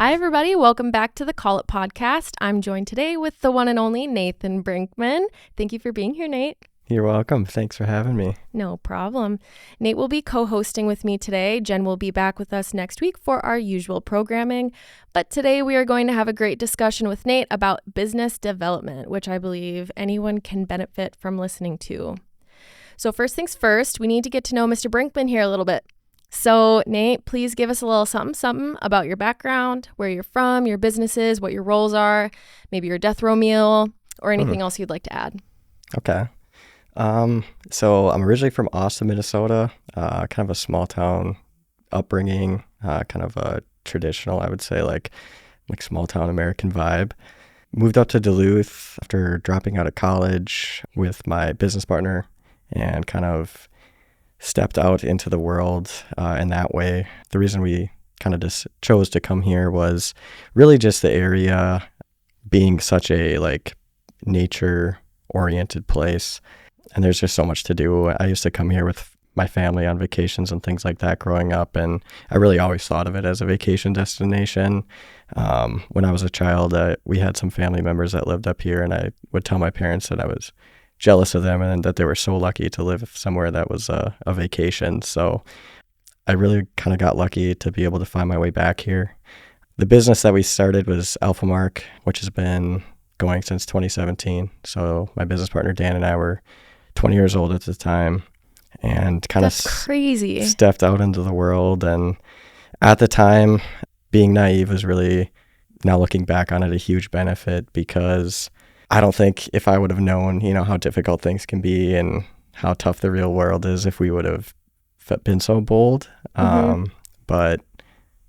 Hi, everybody. Welcome back to the Call It podcast. I'm joined today with the one and only Nathan Brinkman. Thank you for being here, Nate. You're welcome. Thanks for having me. No problem. Nate will be co-hosting with me today. Jen will be back with us next week for our usual programming. But today we are going to have a great discussion with Nate about business development, which I believe anyone can benefit from listening to. So first things first, we need to get to know Mr. Brinkman here a little bit. So Nate, please give us a little something about your background, where you're from, your businesses, what your roles are, maybe your death row meal, or anything else you'd like to add. Okay. So I'm originally from Austin, Minnesota, kind of a small town upbringing, kind of a traditional, I would say, like small town American vibe. Moved up to Duluth after dropping out of college with my business partner and kind of stepped out into the world in that way. The reason we kind of just chose to come here was really just the area being such a nature oriented place. And there's just so much to do. I used to come here with my family on vacations and things like that growing up, and I really always thought of it as a vacation destination. When I was a child, we had some family members that lived up here, and I would tell my parents that I was jealous of them and that they were so lucky to live somewhere that was a vacation. So I really kind of got lucky to be able to find my way back here. The business that we started was Alphamark, which has been going since 2017. So my business partner Dan and I were 20 years old at the time and kind of crazy. Stepped out into the world. And at the time, being naive was really, now looking back on it, a huge benefit, because I don't think if I would have known, how difficult things can be and how tough the real world is, if we would have been so bold. But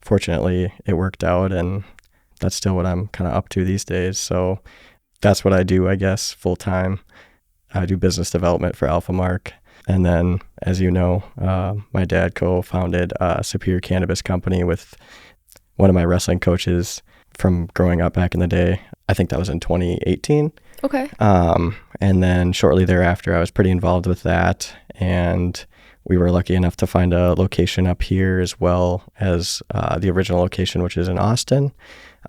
fortunately, it worked out, and that's still what I'm kind of up to these days. So that's what I do, I guess, full time. I do business development for Alphamark. And then, as you know, my dad co-founded Superior Cannabis Company with one of my wrestling coaches from growing up back in the day. I think that was in 2018. Okay. And then shortly thereafter, I was pretty involved with that. And we were lucky enough to find a location up here as well as the original location, which is in Austin.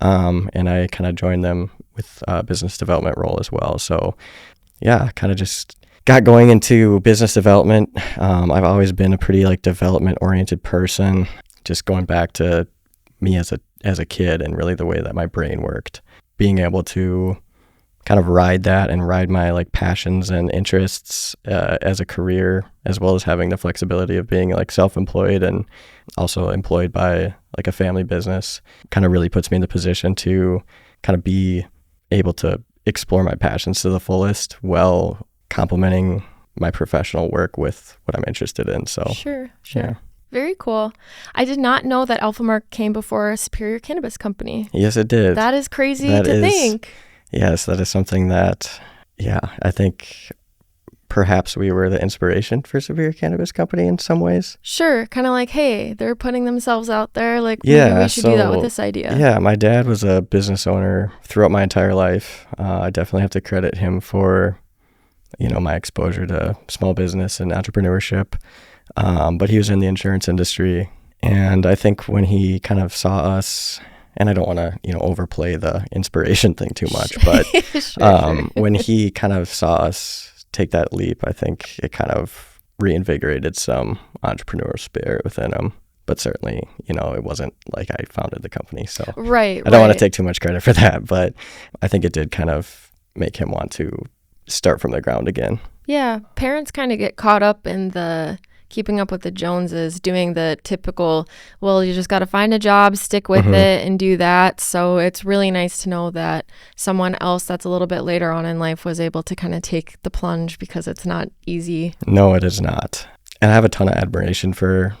And I kind of joined them with a business development role as well. So yeah, kind of just got going into business development. I've always been a pretty development oriented person, just going back to me as a kid and really the way that my brain worked. Being able to kind of ride that and ride my passions and interests as a career, as well as having the flexibility of being self-employed and also employed by a family business, kind of really puts me in the position to kind of be able to explore my passions to the fullest while complementing my professional work with what I'm interested in. So Sure. Yeah. Very cool. I did not know that Alphamark came before Superior Cannabis Company. Yes, it did. That is crazy to think. Yes, that is something that, I think perhaps we were the inspiration for Superior Cannabis Company in some ways. Sure. Kind of hey, they're putting themselves out there. Maybe we should do that with this idea. Yeah, my dad was a business owner throughout my entire life. I definitely have to credit him for, my exposure to small business and entrepreneurship. But he was in the insurance industry. And I think when he kind of saw us, and I don't want to, overplay the inspiration thing too much, but Sure. When he kind of saw us take that leap, I think it kind of reinvigorated some entrepreneurial spirit within him. But certainly, it wasn't like I founded the company. So Right. I don't want to take too much credit for that, but I think it did kind of make him want to start from the ground again. Yeah. Parents kind of get caught up in the keeping up with the Joneses, doing the typical, well, you just got to find a job, stick with it, and do that. So it's really nice to know that someone else that's a little bit later on in life was able to kind of take the plunge, because it's not easy. No, it is not. And I have a ton of admiration for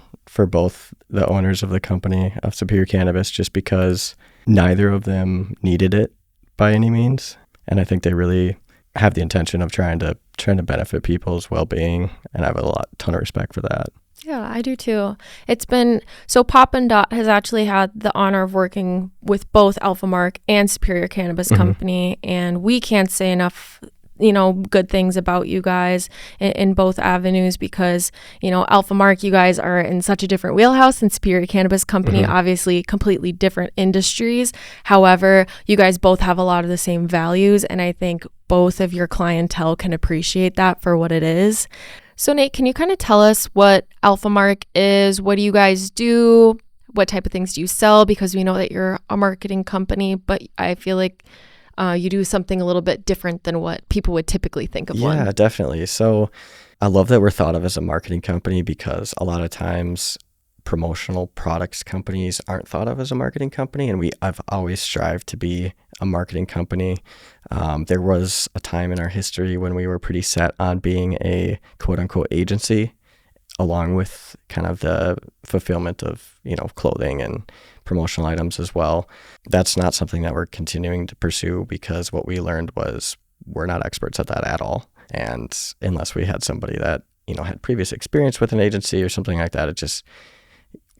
both the owners of the company, of Superior Cannabis, just because neither of them needed it by any means. And I think they really have the intention of trying to benefit people's well-being, and I have a ton of respect for that. Yeah, I do too. It's been, so Pop and Dot has actually had the honor of working with both Alphamark and Superior Cannabis Company, and we can't say enough good things about you guys in both avenues because, Alphamark, you guys are in such a different wheelhouse than Superior Cannabis Company, obviously completely different industries. However, you guys both have a lot of the same values, and I think both of your clientele can appreciate that for what it is. So Nate, can you kind of tell us what Alphamark is? What do you guys do? What type of things do you sell? Because we know that you're a marketing company, but I feel like you do something a little bit different than what people would typically think of one. Yeah, definitely. So I love that we're thought of as a marketing company because a lot of times promotional products companies aren't thought of as a marketing company, and I've always strived to be a marketing company. There was a time in our history when we were pretty set on being a quote unquote agency, along with kind of the fulfillment of, clothing and promotional items as well. That's not something that we're continuing to pursue because what we learned was we're not experts at that at all. And unless we had somebody that, had previous experience with an agency or something like that,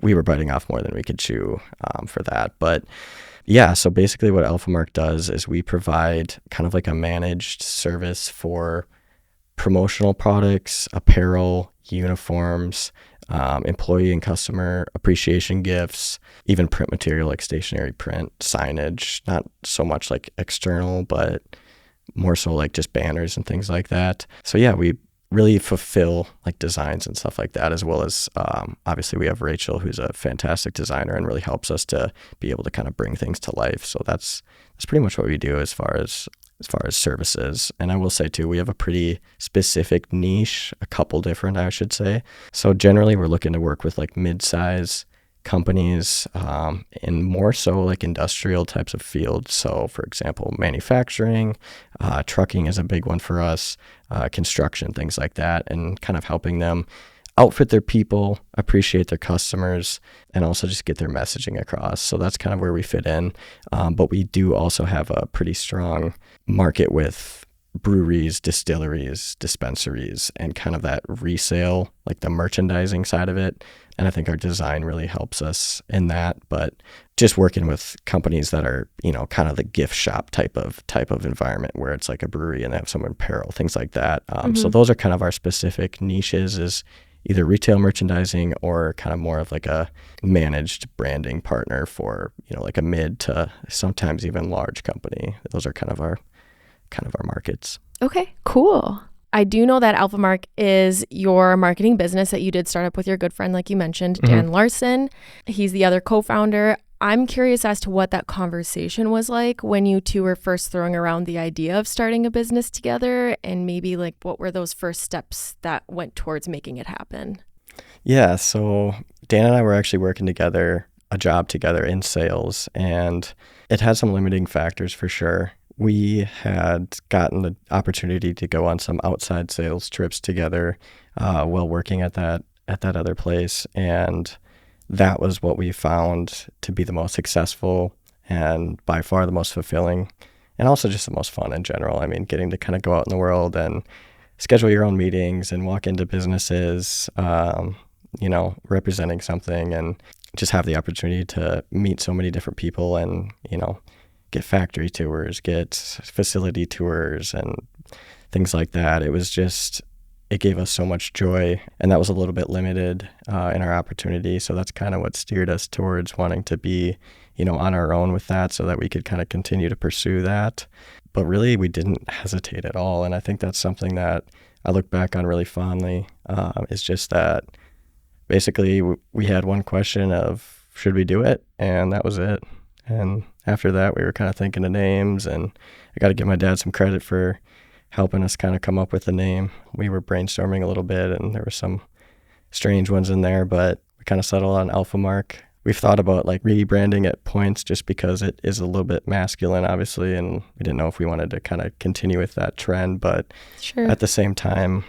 we were biting off more than we could chew for that. But yeah, so basically what Alphamark does is we provide kind of like a managed service for promotional products, apparel, uniforms, employee and customer appreciation gifts, even print material like stationery print, signage, not so much like external, but more so like just banners and things like that. So yeah, we really fulfill like designs and stuff like that, as well as obviously we have Rachel, who's a fantastic designer and really helps us to be able to kind of bring things to life. So that's pretty much what we do as far as services. And I will say too, we have a pretty specific niche, a couple different, I should say. So generally we're looking to work with like mid-size companies in more so like industrial types of fields. So for example, manufacturing, trucking is a big one for us, construction, things like that, and kind of helping them outfit their people, appreciate their customers, and also just get their messaging across. So that's kind of where we fit in. But we do also have a pretty strong market with breweries, distilleries, dispensaries, and kind of that resale, like the merchandising side of it. And I think our design really helps us in that. But just working with companies that are, kind of the gift shop type of environment where it's like a brewery and they have some apparel, things like that. So those are kind of our specific niches, is either retail merchandising or kind of more of like a managed branding partner for, like a mid to sometimes even large company. Those are kind of our markets. Okay, cool. I do know that Alphamark is your marketing business that you did start up with your good friend, like you mentioned, Dan Larson. He's the other co-founder. I'm curious as to what that conversation was like when you two were first throwing around the idea of starting a business together, and maybe like what were those first steps that went towards making it happen? Yeah, so Dan and I were actually working together, a job together in sales, and it had some limiting factors for sure. We had gotten the opportunity to go on some outside sales trips together while working at that other place, and that was what we found to be the most successful and by far the most fulfilling, and also just the most fun in general. I mean, getting to kind of go out in the world and schedule your own meetings and walk into businesses, representing something, and just have the opportunity to meet so many different people and, get factory tours, get facility tours and things like that. It gave us so much joy, and that was a little bit limited in our opportunity. So that's kind of what steered us towards wanting to be, on our own with that so that we could kind of continue to pursue that. But really, we didn't hesitate at all. And I think that's something that I look back on really fondly, is just that basically we had one question of, should we do it? And that was it. And after that, we were kind of thinking of names, and I got to give my dad some credit for helping us kind of come up with a name. We were brainstorming a little bit, and there were some strange ones in there, but we kind of settled on Alphamark. We've thought about like rebranding at points just because it is a little bit masculine, obviously, and we didn't know if we wanted to kind of continue with that trend. But Sure. At the same time,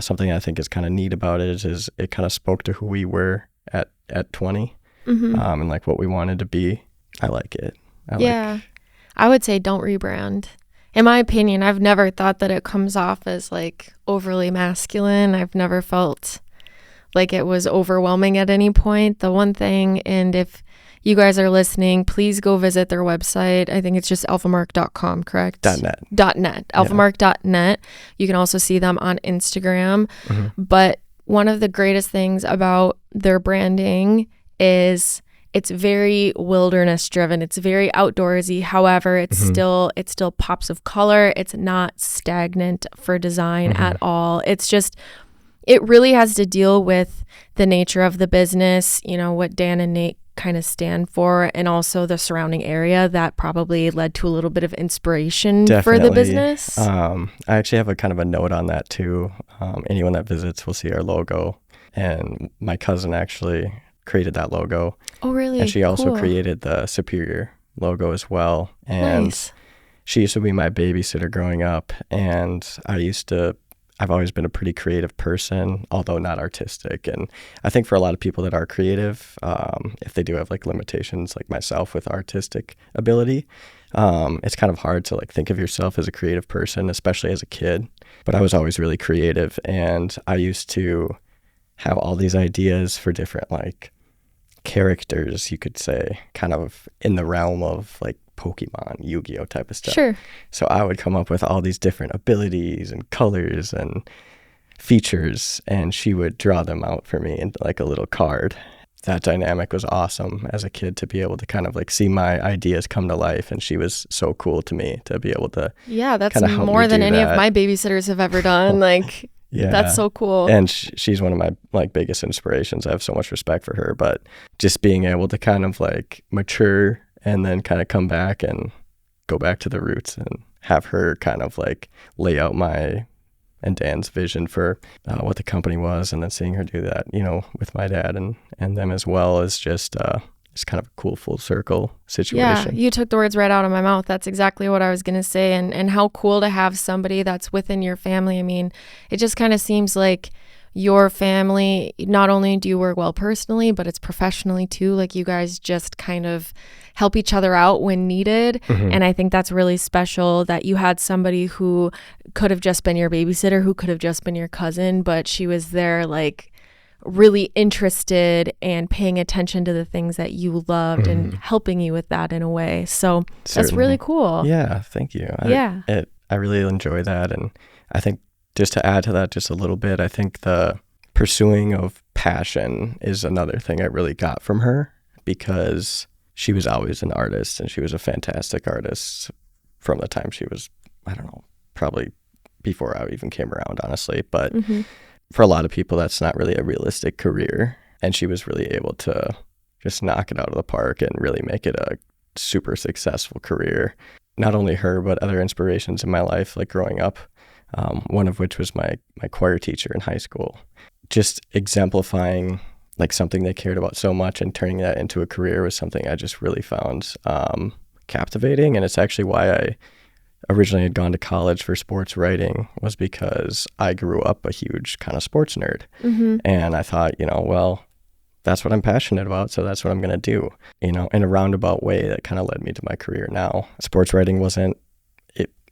something I think is kind of neat about it is it kind of spoke to who we were at 20, and like what we wanted to be. I like it. I would say don't rebrand. In my opinion, I've never thought that it comes off as like overly masculine. I've never felt like it was overwhelming at any point. The one thing, and if you guys are listening, please go visit their website. I think it's just alphamark.com, correct? .net. .net. Alphamark.net. You can also see them on Instagram. Mm-hmm. But one of the greatest things about their branding is it's very wilderness driven. It's very outdoorsy. However, it's still pops of color. It's not stagnant for design at all. It's just, it really has to deal with the nature of the business, you know, what Dan and Nate kind of stand for, and also the surrounding area that probably led to a little bit of inspiration for the business. I actually have a kind of a note on that too. Anyone that visits will see our logo, and my cousin actually created that logo. Oh, really? And she also created the Superior logo as well. And she used to be my babysitter growing up, and I've always been a pretty creative person, although not artistic. And I think for a lot of people that are creative, if they do have like limitations like myself with artistic ability, it's kind of hard to like think of yourself as a creative person, especially as a kid. But I was always really creative, and I used to have all these ideas for different like characters, you could say, kind of in the realm of like Pokemon, Yu-Gi-Oh type of stuff. Sure. So I would come up with all these different abilities and colors and features, and she would draw them out for me into like a little card. That dynamic was awesome as a kid, to be able to kind of like see my ideas come to life, and she was so cool to me to be able to that's more than any of my babysitters have ever done. Like, yeah, that's so cool. And she's one of my like biggest inspirations. I have so much respect for her, but just being able to kind of like mature and then kind of come back and go back to the roots and have her kind of like lay out my and Dan's vision for what the company was, and then seeing her do that, you know, with my dad and them as well, is just it's kind of a cool full circle situation. Yeah, you took the words right out of my mouth. That's exactly what I was going to say. And how cool to have somebody that's within your family. I mean, it just kind of seems like your family, not only do you work well personally, but it's professionally too. Like, you guys just kind of help each other out when needed. And I think that's really special that you had somebody who could have just been your babysitter, who could have just been your cousin, but she was there like really interested and paying attention to the things that you loved and helping you with that in a way. So that's really cool. Yeah, thank you. I really enjoy that. And I think, just to add to that just a little bit, I think the pursuing of passion is another thing I really got from her, because she was always an artist, and she was a fantastic artist from the time she was, I don't know, probably before I even came around, honestly. But for a lot of people, that's not really a realistic career. And she was really able to just knock it out of the park and really make it a super successful career. Not only her, but other inspirations in my life, like growing up. One of which was my choir teacher in high school. Just exemplifying like something they cared about so much and turning that into a career was something I just really found captivating. And it's actually why I originally had gone to college for sports writing, was because I grew up a huge kind of sports nerd. And I thought, you know, well, that's what I'm passionate about, so that's what I'm going to do. You know, in a roundabout way, that kind of led me to my career now. Sports writing wasn't,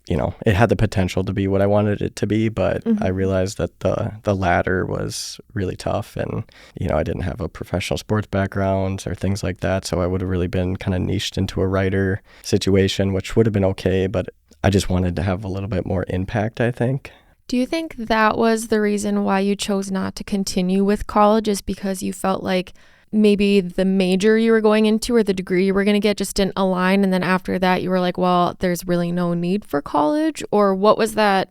you know, it had the potential to be what I wanted it to be, but I realized that the ladder was really tough, and, you know, I didn't have a professional sports background or things like that, so I would have really been kind of niched into a writer situation, which would have been okay, but I just wanted to have a little bit more impact, I think. Do you think that was the reason why you chose not to continue with college, is because you felt like maybe the major you were going into or the degree you were going to get just didn't align, and then after that you were like, well, there's really no need for college? Or what was that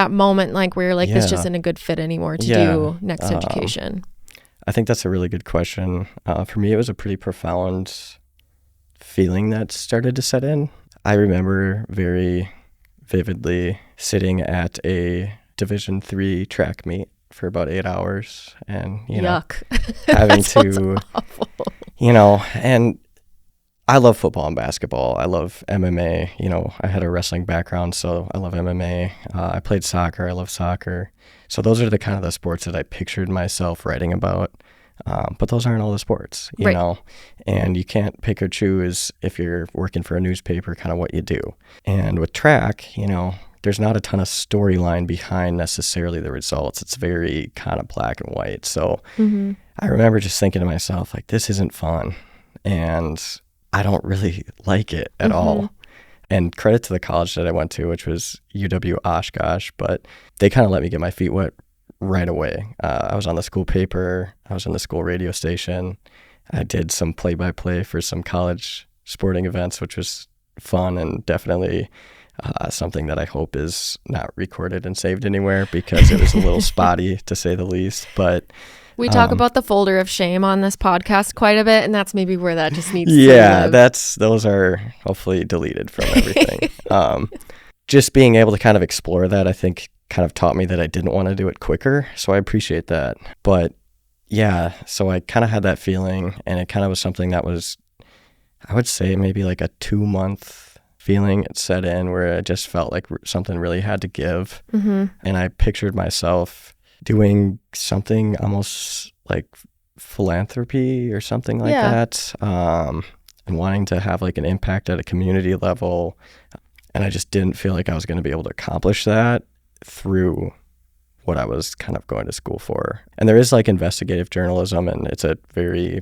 moment like where you're like, this just isn't a good fit anymore to do next education? I think that's a really good question. For me, it was a pretty profound feeling that started to set in. I remember very vividly sitting at a Division III track meet for about 8 hours, and, you know, having to, you know, and I love football and basketball. I love MMA. You know, I had a wrestling background, so I love MMA. I played soccer. I love soccer. So those are the kind of the sports that I pictured myself writing about. But those aren't all the sports, you know, and you can't pick or choose if you're working for a newspaper kind of what you do. And with track, you know, there's not a ton of storyline behind necessarily the results. It's very kind of black and white. So I remember just thinking to myself, like, this isn't fun. and I don't really like it at all. And credit to the college that I went to, which was UW Oshkosh, but they kind of let me get my feet wet right away. I was on the school paper. I was on the school radio station. I did some play-by-play for some college sporting events, which was fun and definitely something that I hope is not recorded and saved anywhere because it was a little spotty, to say the least. But we talk about the folder of shame on this podcast quite a bit, and that's maybe where that just needs to live. Those are hopefully deleted from everything. Just being able to kind of explore that, I think, kind of taught me that I didn't want to do it quicker. So I appreciate that. But yeah, so I kind of had that feeling, and it kind of was something that was, I would say, maybe like a 2-month feeling it set in where I just felt like something really had to give. And I pictured myself doing something almost like philanthropy or something like that, and wanting to have like an impact at a community level. And I just didn't feel like I was going to be able to accomplish that through what I was kind of going to school for. And there is like investigative journalism, and it's a very,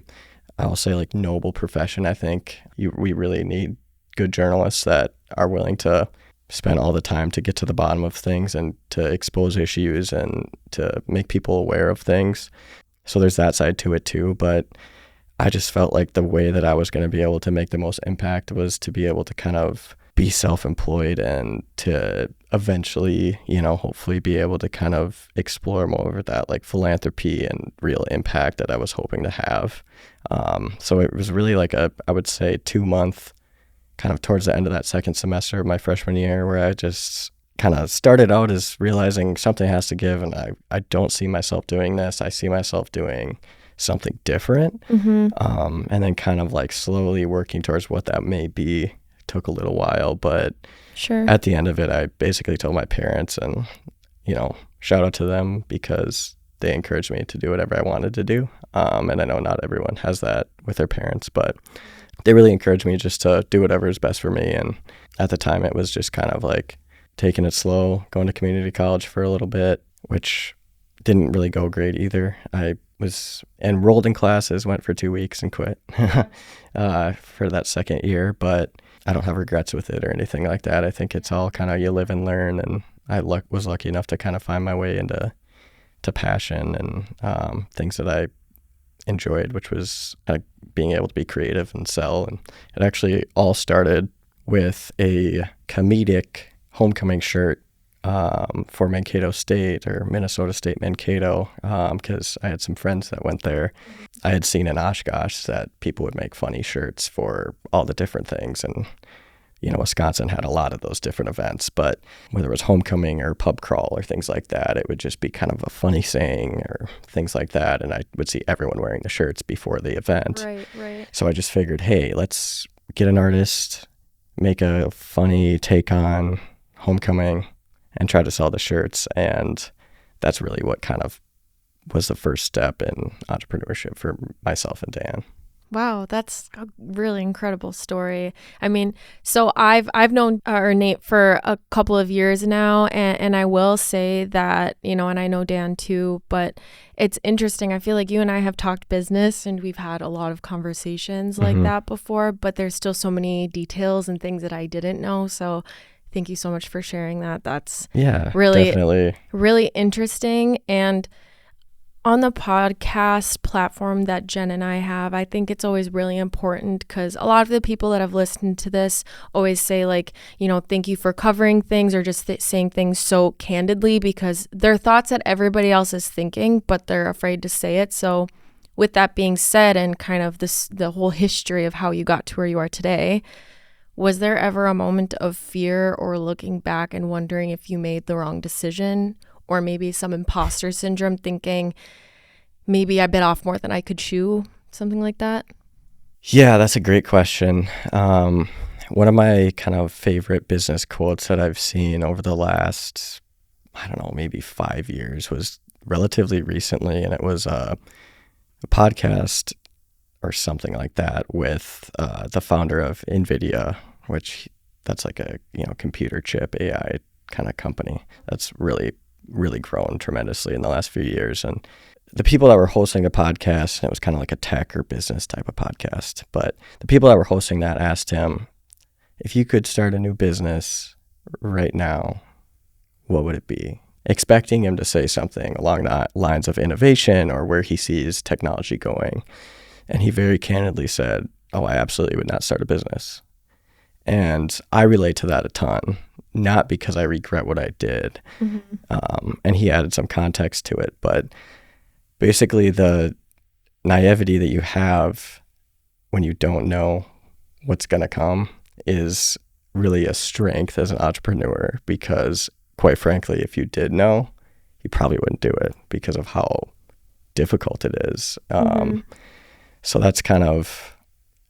I'll say, like noble profession. I think we really need good journalists that are willing to spend all the time to get to the bottom of things and to expose issues and to make people aware of things. So there's that side to it too. But I just felt like the way that I was going to be able to make the most impact was to be able to kind of be self-employed and to eventually, hopefully be able to kind of explore more of that like philanthropy and real impact that I was hoping to have. So it was really like I would say 2-month kind of towards the end of that second semester of my freshman year where I just kind of started out as realizing something has to give, and I don't see myself doing this. I see myself doing something different. And then kind of like slowly working towards what that may be. Took a little while, but at the end of it, I basically told my parents, and, shout out to them because they encouraged me to do whatever I wanted to do. And I know not everyone has that with their parents, but they really encouraged me just to do whatever is best for me. And at the time, it was just kind of like taking it slow, going to community college for a little bit, which didn't really go great either. I was enrolled in classes, went for 2 weeks and quit for that second year, but I don't have regrets with it or anything like that. I think it's all kind of you live and learn, and I was lucky enough to kind of find my way into passion and things that I enjoyed, which was being able to be creative and sell. And it actually all started with a comedic homecoming shirt for Mankato State or Minnesota State Mankato, because I had some friends that went there. I had seen in Oshkosh that people would make funny shirts for all the different things, and Wisconsin had a lot of those different events, but whether it was homecoming or pub crawl or things like that, it would just be kind of a funny saying or things like that, and I would see everyone wearing the shirts before the event. Right. So I just figured, hey, let's get an artist, make a funny take on homecoming, and try to sell the shirts. And that's really what kind of was the first step in entrepreneurship for myself and Dan. Wow, that's a really incredible story. I mean, so I've known Nate for a couple of years now, and I will say that, and I know Dan too, but it's interesting. I feel like you and I have talked business and we've had a lot of conversations like that before, but there's still so many details and things that I didn't know. So thank you so much for sharing that. That's really, definitely really interesting. And on the podcast platform that Jen and I have, I think it's always really important because a lot of the people that have listened to this always say like, thank you for covering things or just saying things so candidly, because they're thoughts that everybody else is thinking, but they're afraid to say it. So with that being said, and kind of the whole history of how you got to where you are today, was there ever a moment of fear or looking back and wondering if you made the wrong decision, or maybe some imposter syndrome thinking maybe I bit off more than I could chew, something like that? Yeah, that's a great question. One of my kind of favorite business quotes that I've seen over the last, maybe 5 years was relatively recently, and it was a podcast or something like that with the founder of NVIDIA, which that's like a computer chip AI kind of company that's really grown tremendously in the last few years. And the people that were hosting the podcast, and it was kind of like a tech or business type of podcast, but the people that were hosting that asked him, if you could start a new business right now, what would it be? Expecting him to say something along the lines of innovation or where he sees technology going. And he very candidly said, oh, I absolutely would not start a business. And I relate to that a ton, not because I regret what I did. And he added some context to it, but basically the naivety that you have when you don't know what's going to come is really a strength as an entrepreneur, because quite frankly, if you did know, you probably wouldn't do it because of how difficult it is. So that's kind of,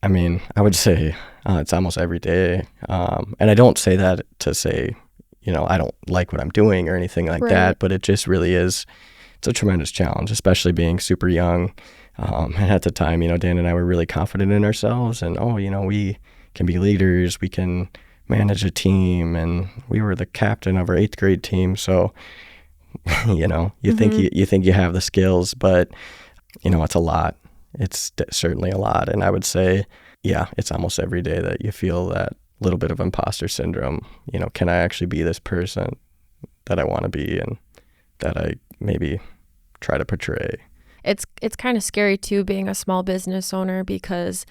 I mean, I would say it's almost every day. And I don't say that to say, you know, I don't like what I'm doing or anything like that, but it just really is, it's a tremendous challenge, especially being super young. And at the time, you know, Dan and I were really confident in ourselves and, oh, you know, we can be leaders, we can manage a team, and we were the captain of our 8th grade team. So, you know, you think you have the skills, but, you know, it's a lot. It's certainly a lot. And I would say, yeah, it's almost every day that you feel that little bit of imposter syndrome. You know, can I actually be this person that I want to be and that I maybe try to portray? It's kind of scary too, being a small business owner, because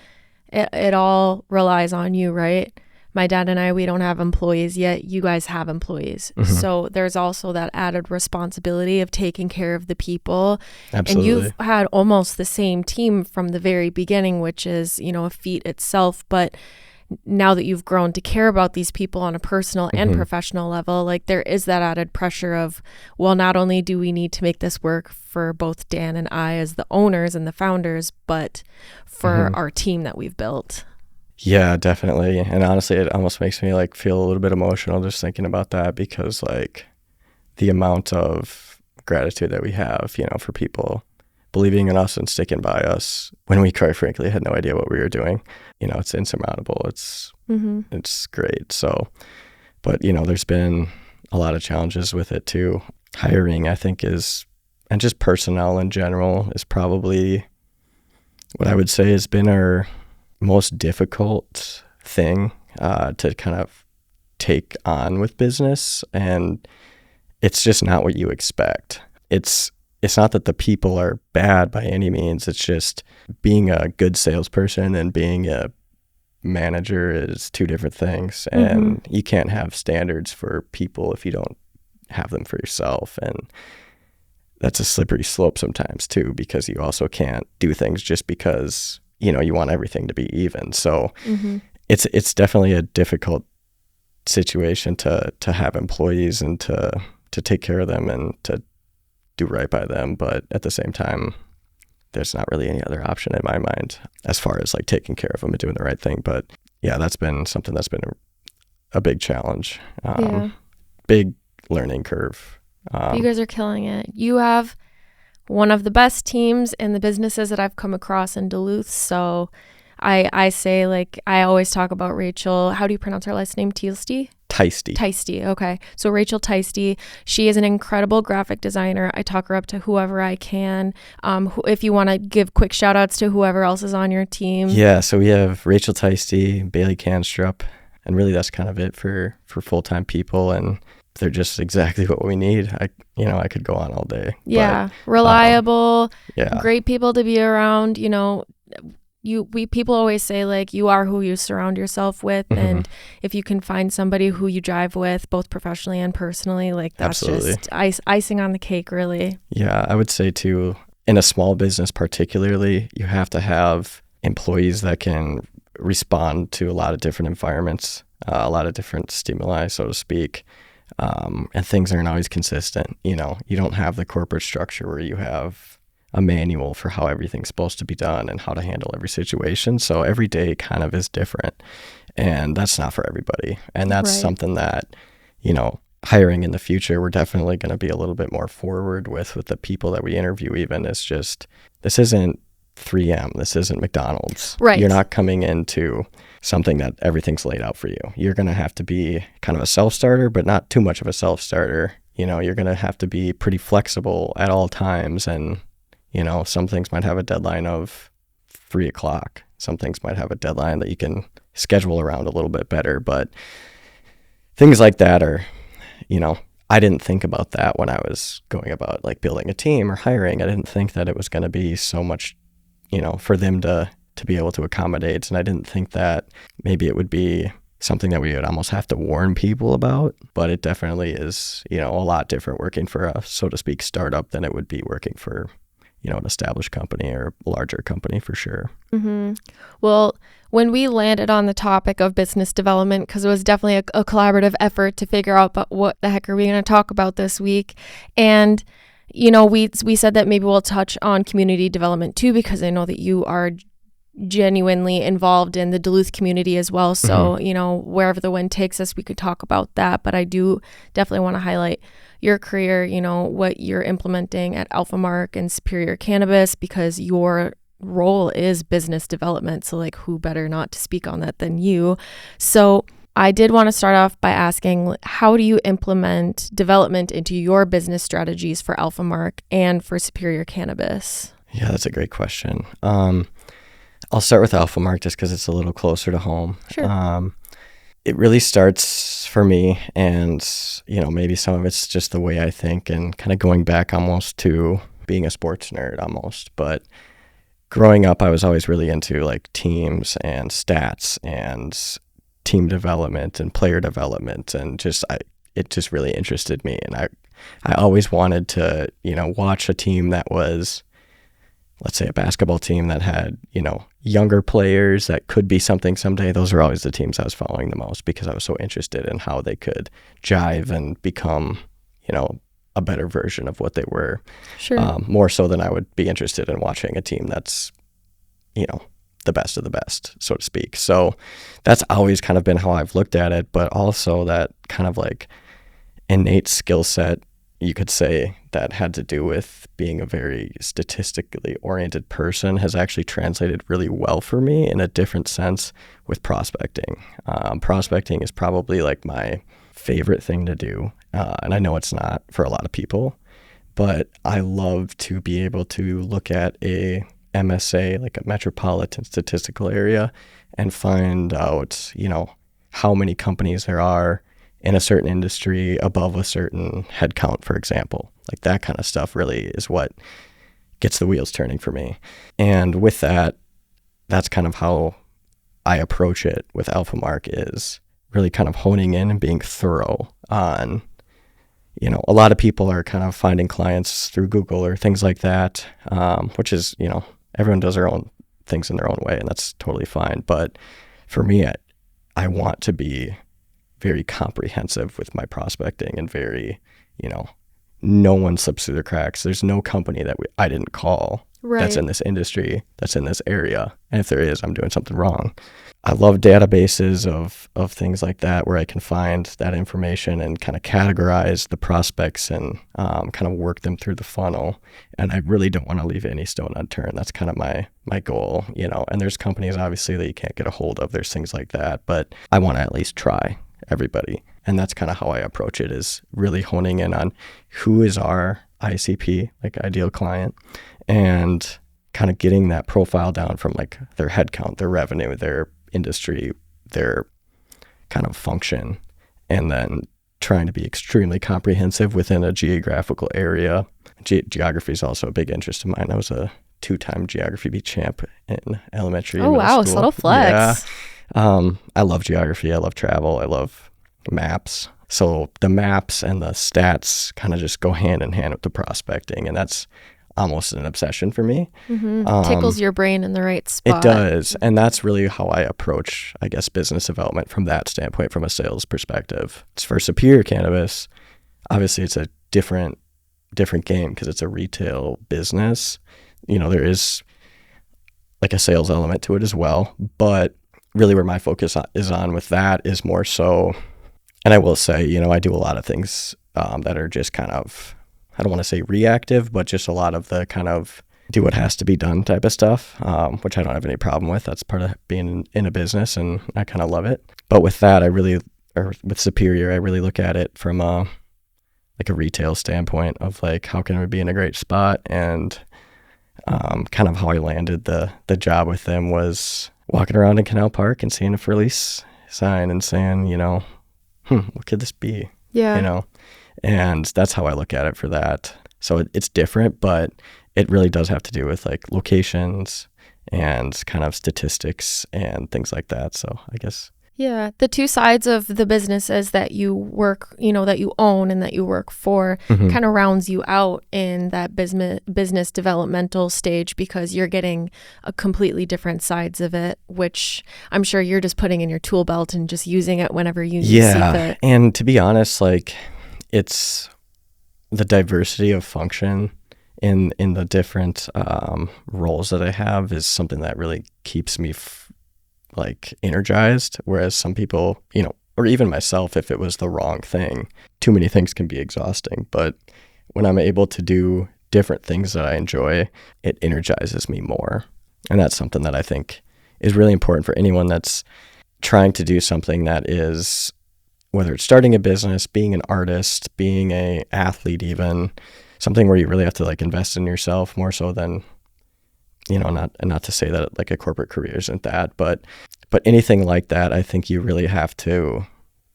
it all relies on you, right? My dad and I, we don't have employees yet. You guys have employees. So there's also that added responsibility of taking care of the people. Absolutely. And you've had almost the same team from the very beginning, which is, you know, a feat itself. But now that you've grown to care about these people on a personal and professional level, like there is that added pressure of, well, not only do we need to make this work for both Dan and I as the owners and the founders, but for our team that we've built. Yeah, definitely. And honestly, it almost makes me like feel a little bit emotional just thinking about that, because like the amount of gratitude that we have, you know, for people believing in us and sticking by us when we quite frankly had no idea what we were doing, you know, it's insurmountable. It's great. So, but you know, there's been a lot of challenges with it too. Hiring, I think, is, and just personnel in general, is probably what I would say has been our most difficult thing to kind of take on with business. And it's just not what you expect. It's not that the people are bad by any means. It's just being a good salesperson and being a manager is two different things. And you can't have standards for people if you don't have them for yourself. And that's a slippery slope sometimes too, because you also can't do things just because, you know, you want everything to be even. So it's definitely a difficult situation to have employees and to take care of them and to do right by them. But at the same time, there's not really any other option in my mind as far as like taking care of them and doing the right thing. But yeah, that's been something that's been a big challenge, big learning curve. You guys are killing it. You have one of the best teams in the businesses that I've come across in Duluth. So I say, like, I always talk about Rachel. How do you pronounce her last name? Teisty? Teisty. Okay. So Rachel Teisty, she is an incredible graphic designer. I talk her up to whoever I can. If you want to give quick shout outs to whoever else is on your team. Yeah. So we have Rachel Teisty, Bailey Canstrup, and really that's kind of it for full-time people. And they're just exactly what we need. I could go on all day. Yeah. But, reliable, great people to be around. You know, people always say, like, you are who you surround yourself with. And if you can find somebody who you drive with, both professionally and personally, like, that's just icing on the cake, really. Yeah. I would say too, in a small business particularly, you have to have employees that can respond to a lot of different environments, a lot of different stimuli, so to speak. And things aren't always consistent. You know, you don't have the corporate structure where you have a manual for how everything's supposed to be done and how to handle every situation. So every day kind of is different, and that's not for everybody. And that's something that, you know, hiring in the future, we're definitely going to be a little bit more forward with the people that we interview. Even it's just, this isn't 3M. This isn't McDonald's. Right. You're not coming into something that everything's laid out for you. You're going to have to be kind of a self-starter, but not too much of a self-starter. You know, you're going to have to be pretty flexible at all times and, Some things might have a deadline of 3 o'clock. Some things might have a deadline that you can schedule around a little bit better. But things like that are, I didn't think about that when I was going about like building a team or hiring. I didn't think that it was going to be so much, for them to be able to accommodate. And I didn't think that maybe it would be something that we would almost have to warn people about. But it definitely is, a lot different working for a, so to speak, startup than it would be working for, an established company or a larger company for sure. Mm-hmm. Well, when we landed on the topic of business development, because it was definitely a collaborative effort to figure out what the heck are we going to talk about this week. And, we said that maybe we'll touch on community development too, because I know that you are genuinely involved in the Duluth community as well. So, wherever the wind takes us, we could talk about that. But I do definitely want to highlight your career, what you're implementing at Alphamark and Superior Cannabis, because your role is business development. So like, who better not to speak on that than you? So I did want to start off by asking, how do you implement development into your business strategies for Alphamark and for Superior Cannabis? Yeah, that's a great question. I'll start with Alphamark just because it's a little closer to home. Sure. It really starts for me, and maybe some of it's just the way I think and kind of going back almost to being a sports nerd almost. But growing up, I was always really into like teams and stats and team development and player development, and it just really interested me. And I always wanted to watch a team that was, let's say, a basketball team that had, younger players that could be something someday. Those are always the teams I was following the most because I was so interested in how they could jive and become, a better version of what they were. Sure. More so than I would be interested in watching a team that's, the best of the best, so to speak. So that's always kind of been how I've looked at it, but also that kind of like innate skill set, you could say, that had to do with being a very statistically oriented person has actually translated really well for me in a different sense with prospecting. Prospecting is probably like my favorite thing to do. And I know it's not for a lot of people, but I love to be able to look at a MSA, like a metropolitan statistical area, and find out, how many companies there are in a certain industry above a certain head count, for example. Like that kind of stuff really is what gets the wheels turning for me. And with that, that's kind of how I approach it with Alphamark, is really kind of honing in and being thorough on, a lot of people are kind of finding clients through Google or things like that, which is, everyone does their own things in their own way, and that's totally fine. But for me, I want to be very comprehensive with my prospecting and very, no one slips through the cracks. There's no company that I didn't call that's in this industry, that's in this area. And if there is, I'm doing something wrong. I love databases of things like that where I can find that information and kind of categorize the prospects and kind of work them through the funnel. And I really don't want to leave any stone unturned. That's kind of my goal, and there's companies obviously that you can't get a hold of. There's things like that, but I want to at least try everybody. And that's kind of how I approach it, is really honing in on who is our ICP, like ideal client, and kind of getting that profile down from like their headcount, their revenue, their industry, their kind of function, and then trying to be extremely comprehensive within a geographical area. Geography is also a big interest of mine. I was a 2-time geography beat champ in elementary and middle school. Subtle flex. Yeah. I love geography. I love travel. I love maps. So the maps and the stats kind of just go hand in hand with the prospecting, and that's almost an obsession for me. Mm-hmm. Tickles your brain in the right spot. It does. And that's really how I approach, I guess, business development from that standpoint, from a sales perspective. It's for Superior Cannabis. Obviously, it's a different game because it's a retail business. There is like a sales element to it as well. But really where my focus is on with that is more so, and I will say, I do a lot of things that are just kind of, I don't want to say reactive, but just a lot of the kind of do what has to be done type of stuff, which I don't have any problem with. That's part of being in a business, and I kind of love it. But with that, with Superior, I really look at it from like a retail standpoint of like, how can we be in a great spot and Kind of how I landed the job with them was walking around in Canal Park and seeing a for lease sign and saying, what could this be? Yeah. And that's how I look at it for that. So it's different, but it really does have to do with like locations and kind of statistics and things like that. So I guess. Yeah. The two sides of the businesses that you work, that you own and that you work for kind of rounds you out in that business developmental stage, because you're getting a completely different sides of it, which I'm sure you're just putting in your tool belt and just using it whenever you see fit. And to be honest, like it's the diversity of function in the different roles that I have is something that really keeps me like energized, whereas some people, or even myself, if it was the wrong thing, too many things can be exhausting. But when I'm able to do different things that I enjoy, it energizes me more. And that's something that I think is really important for anyone that's trying to do something that is, whether it's starting a business, being an artist, being a athlete, even something where you really have to like invest in yourself more so than, not to say that like a corporate career isn't that, but anything like that, I think you really have to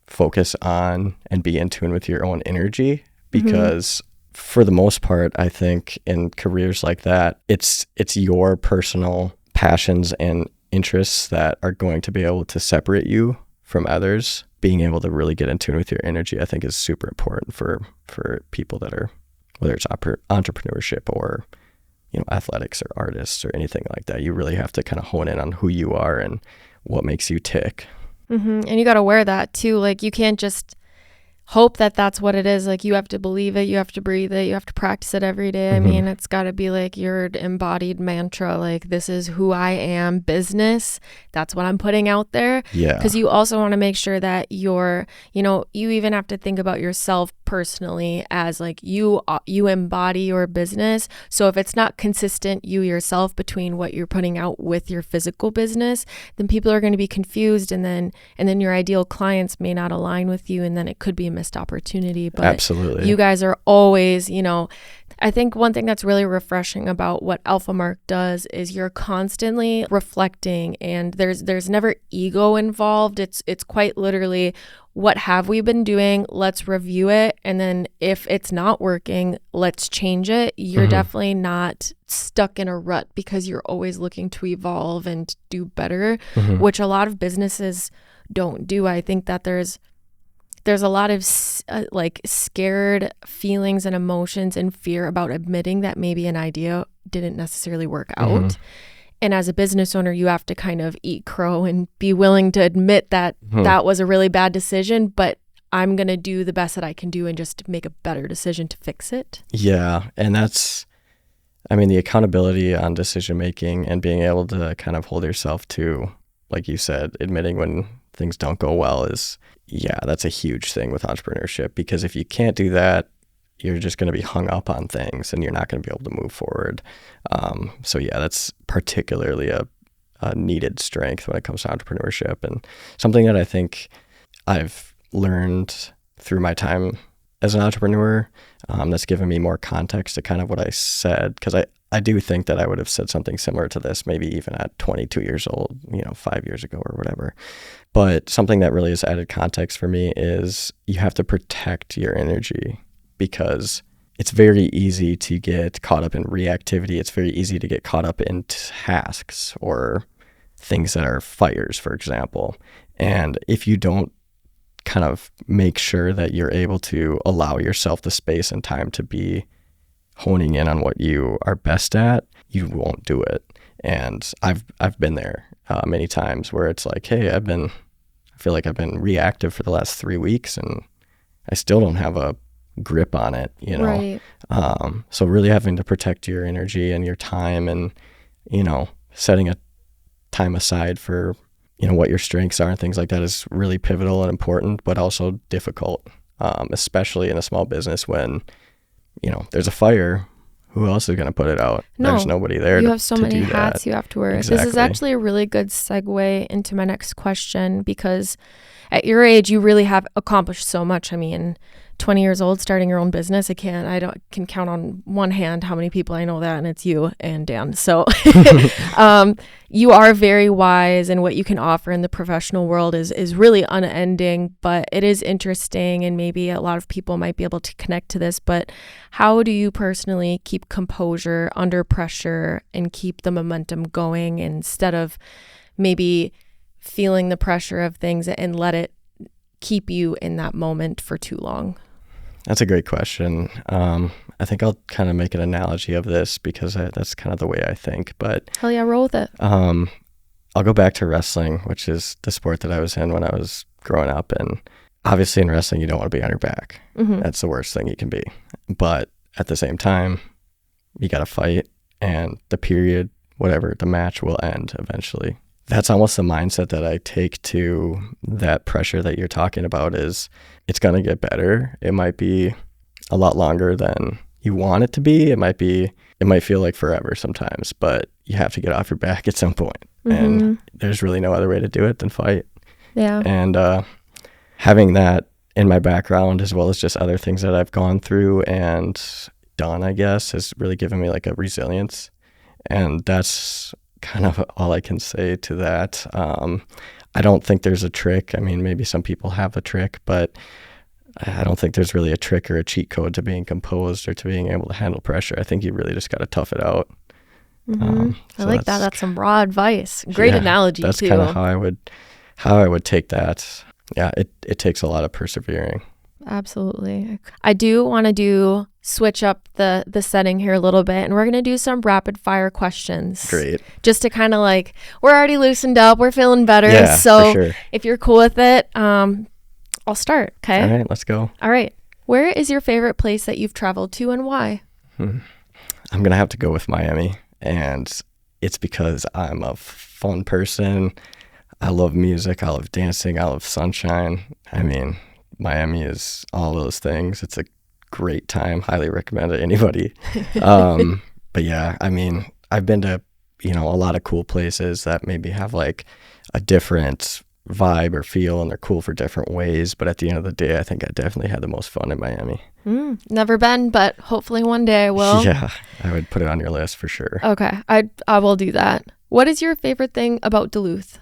focus on and be in tune with your own energy, because for the most part, I think in careers like that, it's your personal passions and interests that are going to be able to separate you from others. Being able to really get in tune with your energy, I think, is super important for people that are, whether it's entrepreneurship or athletics or artists or anything like that. You really have to kind of hone in on who you are and what makes you tick. And you got to wear that too. Like you can't just hope that that's what it is. Like you have to believe it, you have to breathe it, you have to practice it every day. I mean, it's got to be like your embodied mantra, like this is who I am, business, that's what I'm putting out there. Yeah, because you also want to make sure that you're, you even have to think about yourself personally as like you embody your business. So if it's not consistent, you yourself, between what you're putting out with your physical business, then people are going to be confused, and then your ideal clients may not align with you, and then it could be a missed opportunity. But absolutely, you guys are always, I think one thing that's really refreshing about what Alphamark does is you're constantly reflecting, and there's never ego involved. It's quite literally, what have we been doing? Let's review it. And then if it's not working, let's change it. You're definitely not stuck in a rut, because you're always looking to evolve and do better, which a lot of businesses don't do. I think that there's a lot of like scared feelings and emotions and fear about admitting that maybe an idea didn't necessarily work out. And as a business owner, you have to kind of eat crow and be willing to admit that that was a really bad decision, but I'm going to do the best that I can do and just make a better decision to fix it. Yeah. And that's, the accountability on decision making and being able to kind of hold yourself to, like you said, admitting when things don't go well is, that's a huge thing with entrepreneurship, because if you can't do that, you're just going to be hung up on things and you're not going to be able to move forward. That's particularly a needed strength when it comes to entrepreneurship, and something that I think I've learned through my time as an entrepreneur that's given me more context to kind of what I said, because I do think that I would have said something similar to this maybe even at 22 years old, 5 years ago or whatever. But something that really has added context for me is you have to protect your energy, because it's very easy to get caught up in reactivity. It's very easy to get caught up in tasks or things that are fires, for example. And if you don't kind of make sure that you're able to allow yourself the space and time to be honing in on what you are best at, you won't do it. And I've been there many times where it's like, hey, I feel like I've been reactive for the last 3 weeks and I still don't have a grip on it, Right. So really having to protect your energy and your time, and setting a time aside for what your strengths are and things like that is really pivotal and important, but also difficult, especially in a small business when there's a fire. Who else is going to put it out? No, there's nobody there. You have so many hats you have to wear. Exactly. This is actually a really good segue into my next question, because at your age, you really have accomplished so much. I mean, 20 years old starting your own business. I can count on one hand how many people I know that, and it's you and Dan. So you are very wise, and what you can offer in the professional world is really unending, but it is interesting, and maybe a lot of people might be able to connect to this. But how do you personally keep composure under pressure and keep the momentum going instead of maybe feeling the pressure of things and let it keep you in that moment for too long? That's a great question. I think I'll kind of make an analogy of this because that's kind of the way I think. But hell yeah, roll with it. I'll go back to wrestling, which is the sport that I was in when I was growing up. And obviously in wrestling, you don't want to be on your back. Mm-hmm. That's the worst thing you can be. But at the same time, you got to fight, and the match will end eventually. That's almost the mindset that I take to that pressure that you're talking about. Is it's going to get better. It might be a lot longer than you want it to be. It might feel like forever sometimes, but you have to get off your back at some point. Mm-hmm. And there's really no other way to do it than fight. Yeah. And having that in my background, as well as just other things that I've gone through and done, I guess, has really given me like a resilience. And that's kind of all I can say to that. I don't think there's a trick. I mean, maybe some people have a trick, but I don't think there's really a trick or a cheat code to being composed or to being able to handle pressure. I think you really just got to tough it out. Mm-hmm. I like that. That's some raw advice. Great analogy too. That's kind of how I would take that. Yeah, it takes a lot of persevering. Absolutely. I do want to switch up the setting here a little bit, and we're going to do some rapid fire questions. Great. Just to kind of like, we're already loosened up. We're feeling better. Yeah, so for sure. If you're cool with it, I'll start. Okay. All right, let's go. All right. Where is your favorite place that you've traveled to, and why? I'm going to have to go with Miami, and it's because I'm a fun person. I love music. I love dancing. I love sunshine. I mean, Miami is all those things. It's a great time. Highly recommend it to anybody. But yeah, I mean, I've been to, a lot of cool places that maybe have like a different vibe or feel, and they're cool for different ways. But at the end of the day, I think I definitely had the most fun in Miami. Never been, but hopefully one day I will. Yeah, I would put it on your list for sure. Okay, I will do that. What is your favorite thing about Duluth?